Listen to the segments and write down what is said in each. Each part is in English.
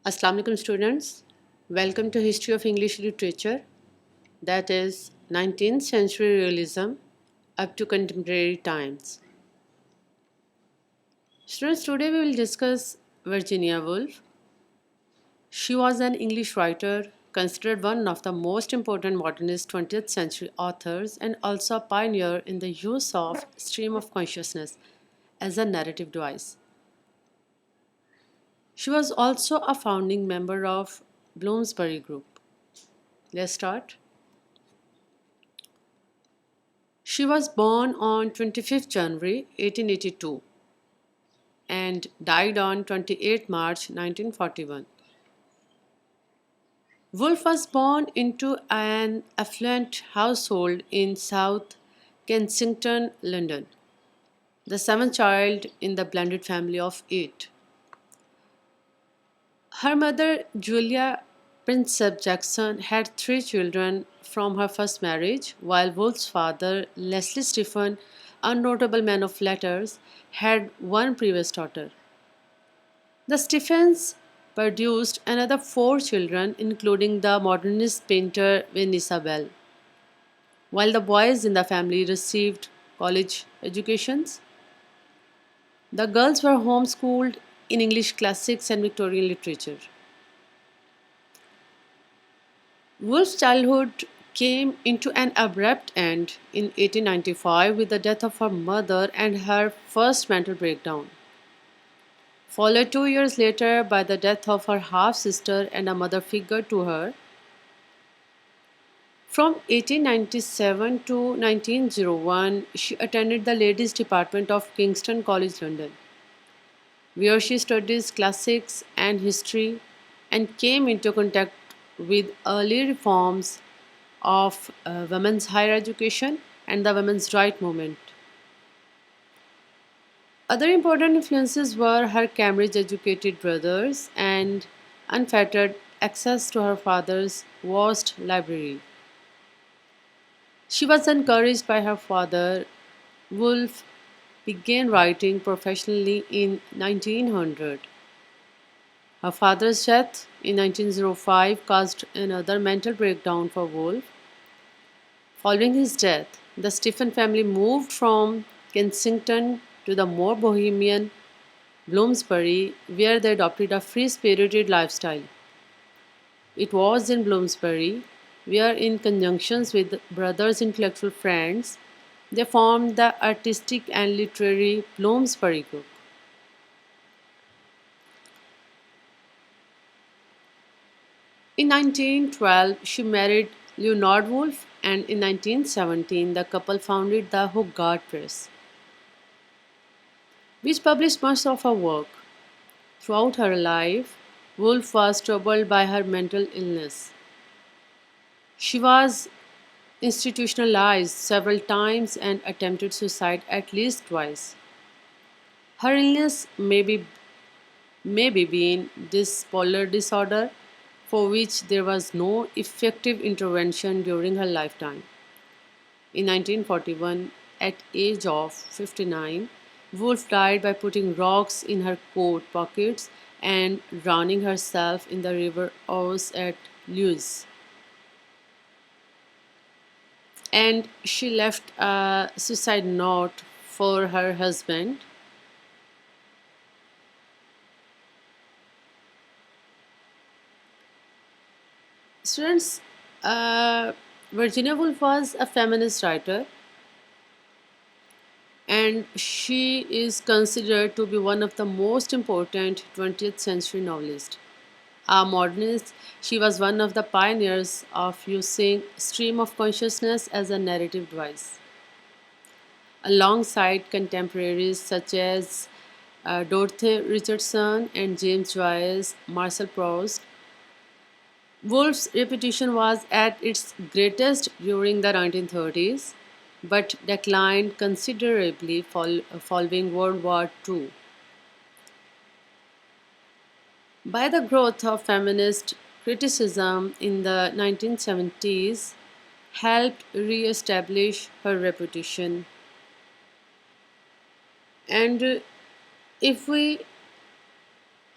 Assalamu alaikum students. Welcome to History of English Literature, that is 19th century realism up to contemporary times. Students, today we will discuss Virginia Woolf. She was an English writer, considered one of the most important modernist 20th century authors and also a pioneer in the use of stream of consciousness as a narrative device. She was also a founding member of Bloomsbury Group. Let's start. She was born on 25th January 1882 and died on 28 March 1941. Woolf was born into an affluent household in South Kensington, London, the seventh child in the blended family of eight. Her mother, Julia Prinsep Jackson, had three children from her first marriage, while Woolf's father, Leslie Stephen, a notable man of letters, had one previous daughter. The Stephens produced another four children, including the modernist painter Vanessa Bell, while the boys in the family received college educations. The girls were homeschooled in English classics and Victorian literature. Woolf's childhood came into an abrupt end in 1895 with the death of her mother and her first mental breakdown, followed 2 years later by the death of her half sister and a mother figure to her. From 1897 to 1901, she attended the Ladies' Department of Kingston College, London, where she studied classics and history and came into contact with early reforms of women's higher education and the women's right movement. Other important influences were her Cambridge educated brothers and unfettered access to her father's vast library. She was encouraged by her father. Woolf began writing professionally in 1900. Her father's death in 1905 caused another mental breakdown for Woolf. Following his death, the Stephen family moved from Kensington to the more bohemian Bloomsbury, where they adopted a free spirited lifestyle. It was in Bloomsbury where, in conjunction with brothers' intellectual friends, they formed the artistic and literary Bloomsbury Group. In 1912, she married Leonard Woolf, and in 1917, the couple founded the Hogarth Press, which published much of her work. Throughout her life, Woolf was troubled by her mental illness. She was institutionalized several times and attempted suicide at least twice. Her illness may be being bipolar disorder, for which there was no effective intervention during her lifetime. In 1941, at age of 59, Woolf died by putting rocks in her coat pockets and drowning herself in the river Ouse at Lewes. And she left a suicide note for her husband. Students, Virginia Woolf was a feminist writer, and she is considered to be one of the most important 20th century novelists. A modernist, she was one of the pioneers of using stream of consciousness as a narrative device. Alongside contemporaries such as Dorothy Richardson and James Joyce, Marcel Proust, Woolf's reputation was at its greatest during the 1930s, but declined considerably following World War II. By the growth of feminist criticism in the 1970s, helped re-establish her reputation. And if we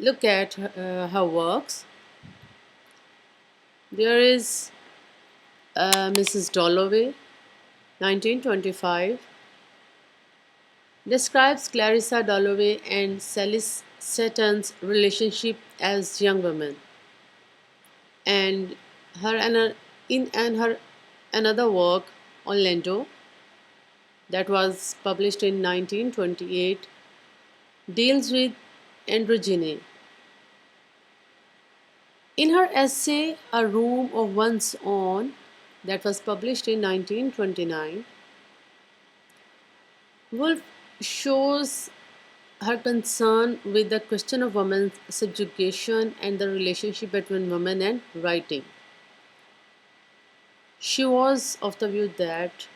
look at her works, there is Mrs. Dalloway, 1925, describes Clarissa Dalloway and Sally Seton's relationship as young women, and her her another work, Orlando, that was published in 1928, deals with androgyny. In her essay A Room of One's Own, that was published in 1929, Woolf shows her concern with the question of women's subjugation and the relationship between women and writing. She was of the view that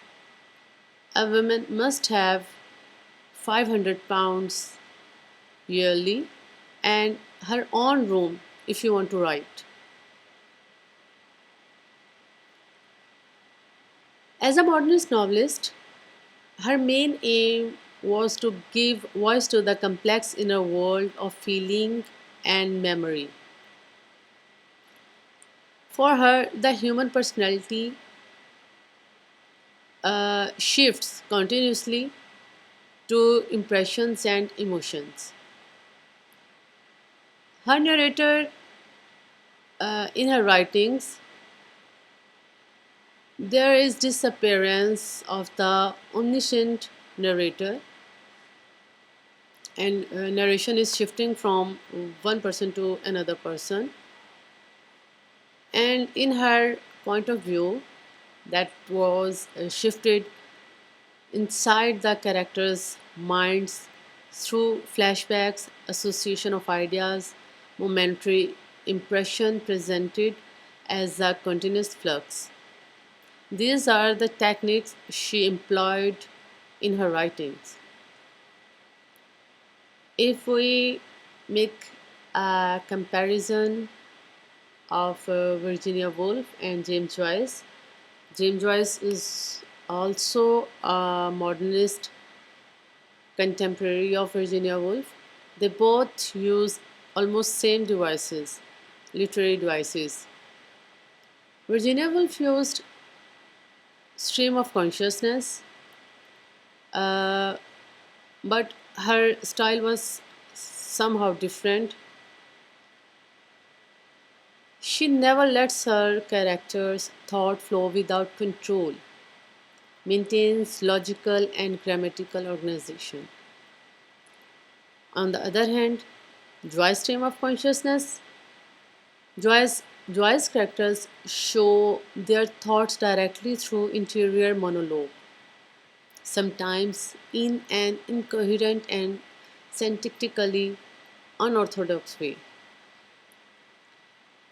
a woman must have 500 pounds yearly and her own room if you want to write. As a modernist novelist, her main aim was to give voice to the complex inner world of feeling and memory. For her, the human personality shifts continuously to impressions and emotions. Her narrator, in her writings, there is disappearance of the omniscient narrator, and narration is shifting from one person to another person. And in her point of view, that was shifted inside the characters' minds through flashbacks, association of ideas, momentary impression presented as a continuous flux. These are the techniques she employed in her writings. If we make a comparison of Virginia Woolf and James Joyce is also a modernist contemporary of Virginia Woolf. They both use almost same devices, literary devices. Virginia Woolf used stream of consciousness, uh, but her style was somehow different. She never lets her characters' thought flow without control, maintains logical and grammatical organization. On the other hand, Joyce's stream of consciousness, Joyce, Joyce's characters show their thoughts directly through interior monologue, sometimes in an incoherent and syntactically unorthodox way.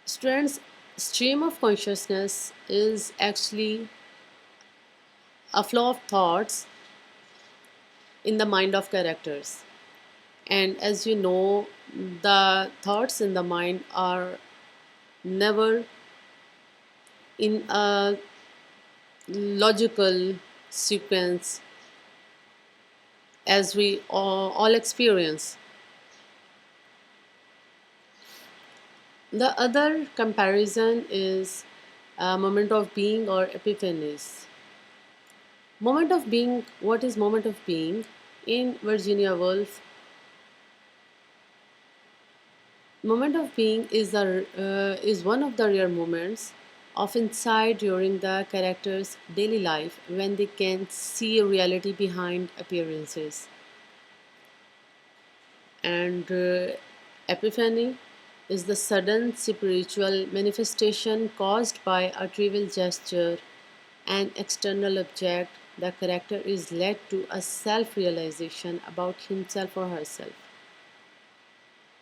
Students' stream of consciousness is actually a flow of thoughts in the mind of characters. And as you know, the thoughts in the mind are never in a logical sequence as we all experience. The other comparison is a moment of being or epiphanies. Moment of being, what is moment of being? In Virginia Woolf, moment of being is one of the rare moments of insight during the character's daily life when they can see reality behind appearances. And epiphany is the sudden spiritual manifestation caused by a trivial gesture, an external object. The character is led to a self realization about himself or herself.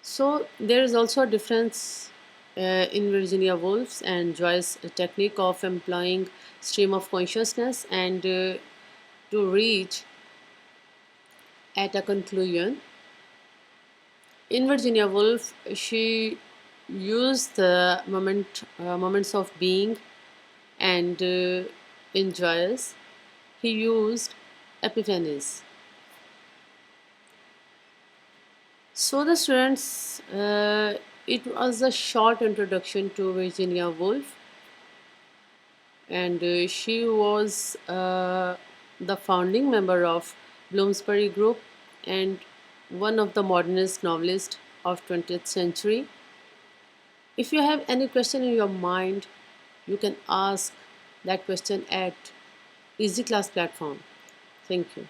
So there is also a difference in Virginia Woolf's and Joyce's technique of employing stream of consciousness and to reach at a conclusion. In Virginia Woolf, she used the moments of being, and in Joyce, he used epiphanies. So the students, it was a short introduction to Virginia Woolf, and she was the founding member of Bloomsbury Group and one of the modernist novelists of 20th century. If you have any question in your mind, you can ask that question at Easy Class platform. Thank you.